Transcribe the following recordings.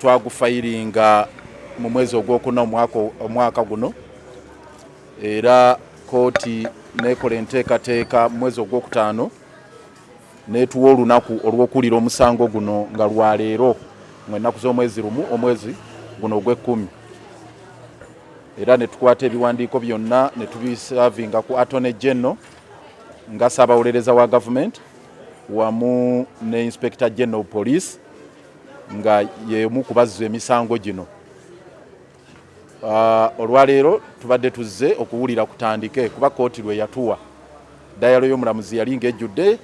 twagufayiringa mu mwezi ogwokuna omwaka guno, era kooti nekola enteekateeka mu mwezi ogwokutaano netuwa olunaku olw'okuwulira omusango guno nga lwaleero mu ennaku z'omwezi lumu omwezi guno ogw'ekkumi, era ne tukwata ebiwandiiko byonna ne tubisavinga ku Attorney General nga ssaabawolereza wa gavumenti wamu ne Inspector General Police nga yemu kubazza emisango gino. Olwaleero tubadde tuzze okuwulira kutandike kuba kooti lwe yatuwa dayalo y'omulamuzi yali ng'ejjudde,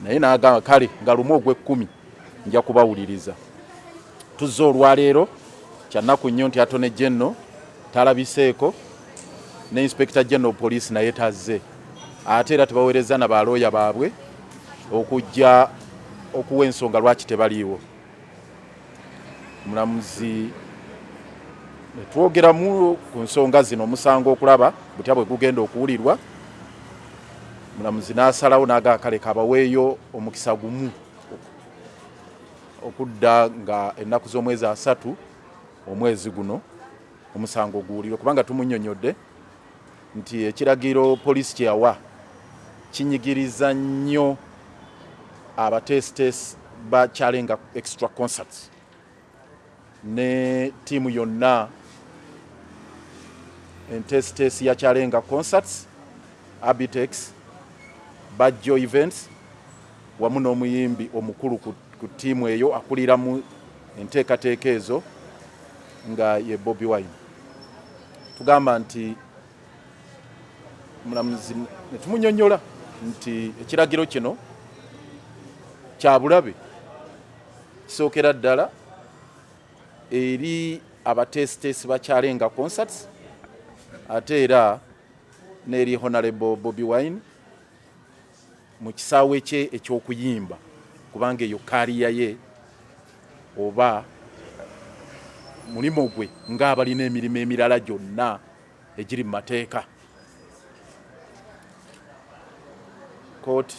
naye n'agamba kale nga lumu ogw'ekkumi nja kubawuliriza. Tuzze olwaleero kyannaku nnyo nti Attorney General talabiseeko ne Inspector General Police naye tazze, ate era tebaweereza na balooya baabwe okujja okuwa ensonga lwaki tebaliiwo. Omulamuzi netwogeramu ku nsonga zino omusango okulaba butya bwe gugenda okuwulirwa. Omulamuzi n'asalawo n'agaa kale kabaweeyo omukisa gumu okudda nga ennaku z'omwezi 3 omwezi guno omusango guwulirwe, kubanga tumunnyonnyodde nti ekiragiro poliisi kye yawa kinyigiriza nnyo abateesiteesi ba Kyalenga Extra Concerts ne tiimu yonna enteesiteesi ya Kyalenga Concerts, Abitex, Bajjo Events wamu n'omuyimbi omukulu ku tiimu eyo akuliramu enteekateeka ezo nga ye Bobi Wine. Tugamba nti mulamuzi ne tumunyonnyola nti ekiragiro kino kya bulabe kisookera ddala eri abateesiteesi ba Kyalenga Concerts ate era n'eri Honorable Bobi Wine mu kisaawe kye eky'okuyimba, kubanga eyo kaaliya ye oba mulimo gwe ng'abalina emirimu emirala gyonna egiri mu mateeka. Kooti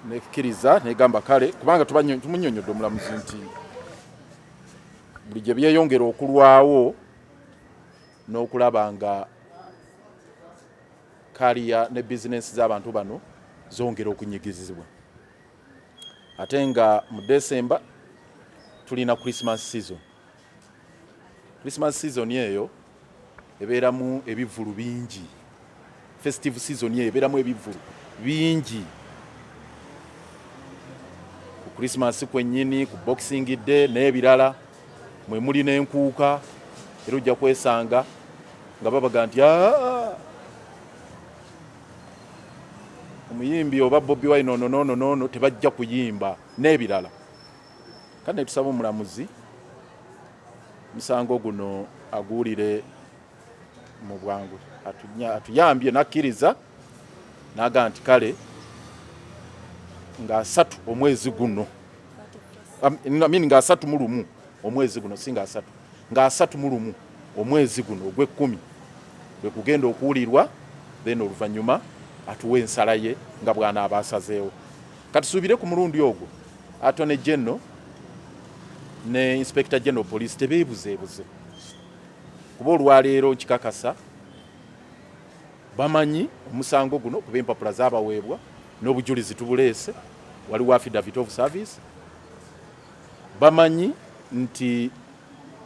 nekkiriza negamba kale, kubanga tumunnyonnyodde omulamuzi nti buli gye byeyongera okulwawo n'okulaba nga kaaliya ne bizinensi z'abantu bano zongera okunyigizibwa. Ate nga mu December tulina Christmas season. Christmas season eyo ebeeramu ebivvulu bingi. Festive season eyo ebeeramu ebivvulu bingi. Ku Christmas kwennyini, ku Boxing Day n'ebirala mwe muli n'enkuuka, era ojja kwesanga nga babaga nti omuyimbi oba Bobi Wine noono tebajja kuyimba n'ebirala. Kane tusaba omulamuzi musango guno aguwulire mu bwangu, atuyambye n'akkiriza n'aga nti kale nga 3 omwezi guno, nga 31 omwezi guno, si nga 3, nga 31 omwezi guno ogw'ekkumi bwe kugenda okuwulirwa, then oluvannyuma atuwe ensala ye nga bw'anaaba asazeewo. Katusuubire ku mulundi ogwo Attorney General ne Inspector General Police tebeebuzeebuze, kuba olwaleero nkikakasa bamanyi omusango guno kuba empapula zaabaweebwa n'obujulizi tubuleese, waliwo affidavit of service. Bamanyi nti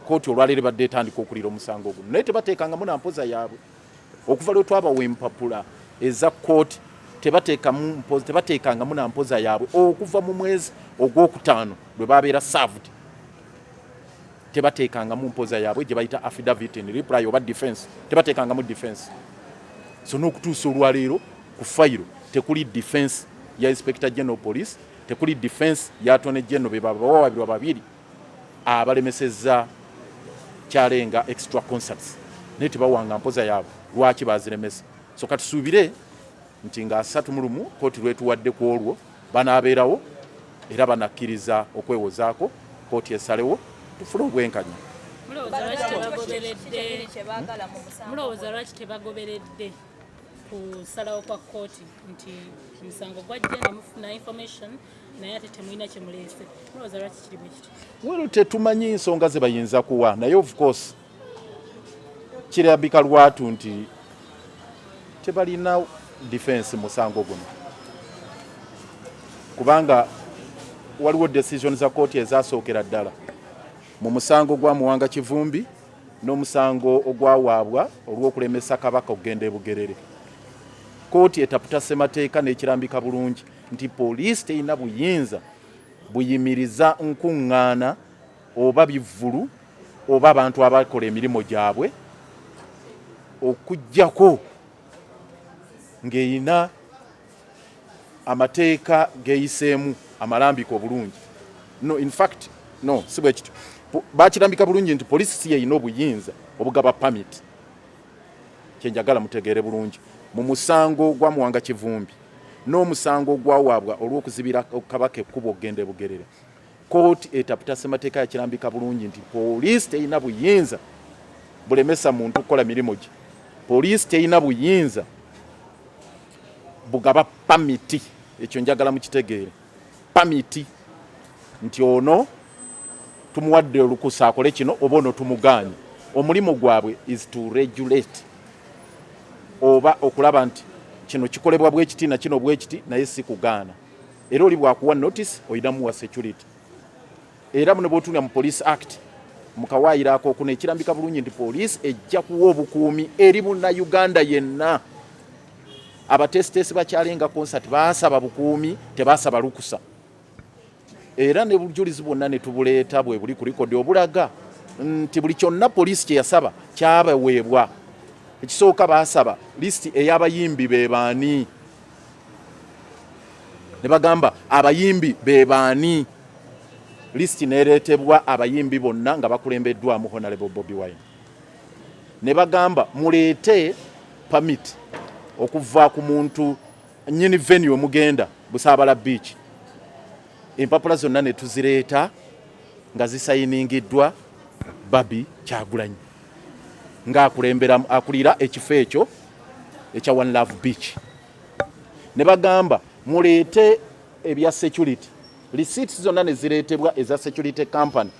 kooti olwaleero badde etandika okulira omusango guno, naye tebateekangamu na mpoza yaabwe. Okuva lwe twabawa empapula eza kooti tebateekangamu na mpoza yaabwe okuva mu mwezi ogwokutaano lwe babeera served. Tebateekangamu mpoza yaabwe gye bayita affidavit in reply oba defense, tebateekangamu defense. So n'okutuusa olwaleero ku fayiro tekuli defense ya Inspector General Police, tekuli defense ya Attorney General, be babawabirwa babiri abalemesezza Kyalenga Extra Concerts, naye tebawanga mpoza yaabwe lwaki baziremesa. So katusuubire nti nga 31 kooti lwetuwadde ku olwo banaabeerawo era banakkiriza okwewozaako, kooti esalewo tufune obwenkanya. Mulowooza lwaki tebagoberedde? kusalawo kwa kkooti nti omusango gwajja ne mufuna information naye ate temulina kye muleese. Mulowooza lwaki kiri bwe kiti? Well, tetumanyi nsonga ze bayinza kuwa naye of course kirabika lwatu nti tebalina defense musango guno kubanga waliwo decision za kkooti ezasookera ddala mu musango gwa Muwanga Kivumbi n'omusango ogwawaabwa olw'okulemesa kabaka okugenda e Bugerere. Kkooti etaputa ssemateeka n'ekirambika bulungi nti poliisi terina buyinza buyimiriza nkuŋŋaana oba bivvulu oba abantu abakola emirimu gyabwe okuggyako ng'erina amateeka geeyiseemu amalambika obulungi. No, in fact, no, si bwe kityo. Bakirambika bulungi nti poliisi si yeyina obuyinza obugaba pamiti. Kyenjagala mutegeere bulungi. Mu musango gwa Muwanga Kivumbi n'omusango gwawaabwa olw'okuzibira kabaka ekkubo okugenda e Bugerere, kkooti etaputa ssemateeka yakirambika bulungi nti poliisi terina buyinza bulemesa muntu kukola mirimu gye. Poliisi terina buyinza bugaba pamiti. Ekyo njagala mukitegeere. Pamiti nti ono tumuwadde olukusa akole kino oba ono tumugaanye. Omulimu gwabwe is to regulate oba okulaba nti kino kikolebwa bwe kiti na kino bwe kiti naye si kugaana. Era oli bwakuwa notice oyinamu wa security. Era muno bw'otuulira mu Police Act mukawaayiraako okuno ekirambika bulungi nti poliisi ejja kuwa obukuumi eri Munnayuganda yenna. Abatesitesi bakyalenga konsati baasaba bukuumi tebaasaba lukusa. Era ne bujulizi bwonna ne tubuleeta bwe buli ku likodi obulaga nti buli kyonna poliisi kye yasaba kyabaweebwa. Ekisooka baasaba lisiti ey'abayimbi be baani. Ne bagamba abayimbi be baani. Lisiti neereetebwa abayimbi bonna nga bakulembeddwamu Honorable Bobi Wine. Ne bagamba muleete pamiti okuva ku muntu nnyini venue omugenda Busaabala Beach. Empapula zonna ne tuzireeta nga zisayiningiddwa Babi Kyagulanyi ng'akulembera akulira ekifo ekyo ekya One Love Beach. Ne bagamba muleete ebya security. Receipts zonna ne zireetebwa eza security company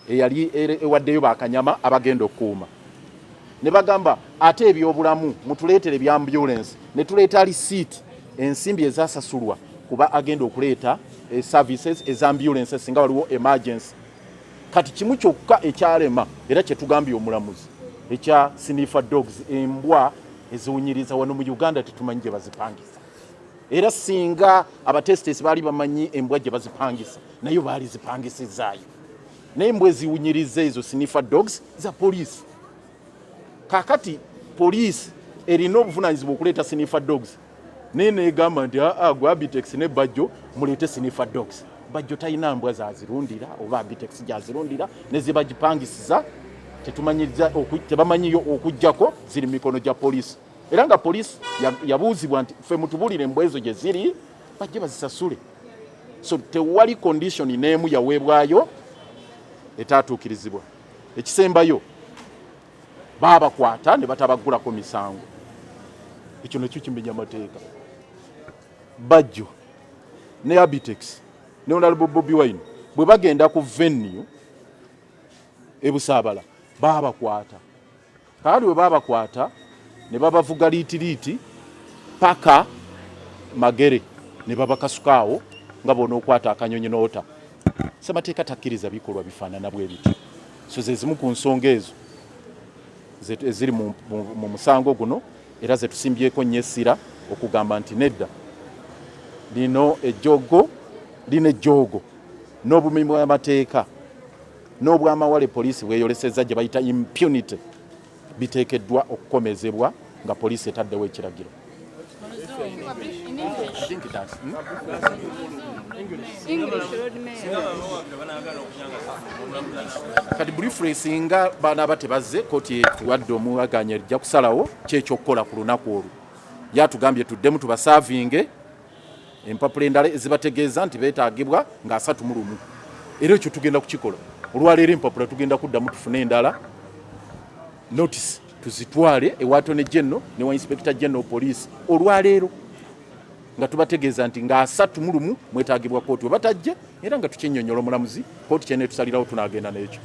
eyali ewaddeyo bakanyama abagenda okukuuma. Ne bagamba ate ebyobulamu mutuleetere ebya ambulance. Ne tuleeta receipt ensimbi ezasasulwa kuba agenda okuleeta services eza ambulance singa waliwo emergency. Kati kimu kyokka ekyalema era kye tugambye omulamuzi ekya sniffer dogs, embwa eziwunyiriza wano mu Uganda tetumanyi gye bazipangisa. Era singa abatesitesi baali bamanyi embwa gye bazipangisa nayo baali zipangisizaayo. N'embwa eziwunyiriza ezo sniffer dogs za poliisi. Kakati poliisi erina obuvunaanyizibwa okuleeta sniffer dogs. Neegamba nti gwe Abitex ne Bajjo muleete sniffer dogs. Bajjo talina mbwa zazirundira oba Abitex gyazirundira ne zibagipangisiza tebamanyiyo okuggyako ziri mikono gya poliisi. Era nga poliisi yabuuzibwa nti ffe mutubulire embwa ezo gye ziri bajje bazisasule. So tewali condition n'emu yaweebwayo etaatuukirizibwa. Ekisembayo baabakwata ne batabagulako misango. Ekyo nakyo kimenya amateeka. Bajjo ne Abitex ne Honorable Bobi Wine bwe bagenda ku venue e Busaabala baabakwata. Kaali bwe baabakwata ne babavuga liitiriiti paka Magere ne babakasukaawo nga bona okwata akanyonyi n'ota. Ssemateeka takkiriza bikolwa bifaanana bwe biti. So ze zimu ku nsonga ezo eziri mu musango guno era ze tusimbyeko nnyo essira okugamba nti nedda lino ejjogo lino ejjoogo n'obumenyi bw'amateeka n'obw'amawale poliisi bweyolesezza gye bayita impunity biteekeddwa okukomezebwa nga poliisi etaddewo ekiragiro. Kati briefly singa banaaba tebazze kkooti etuwadde omuwaganya ejja kusalawo kyekyokukola ku lunaku olwo. Yatugambye tuddemu tubasaavinge empapula endala ezibategeeza nti beetaagibwa nga 31. Era ekyo tugenda kukikola. Olwaleero empapula tugenda kuddamu tufune endala notice tuzitwale ewa Attorney General ne wa Inspector General Police olwaleero nga tubategeeza nti nga 31 mwetaagibwa kooti we batajja era nga tukinnyonnyola omulamuzi kooti kyene tusalirawo tunaagenda n'ekyo.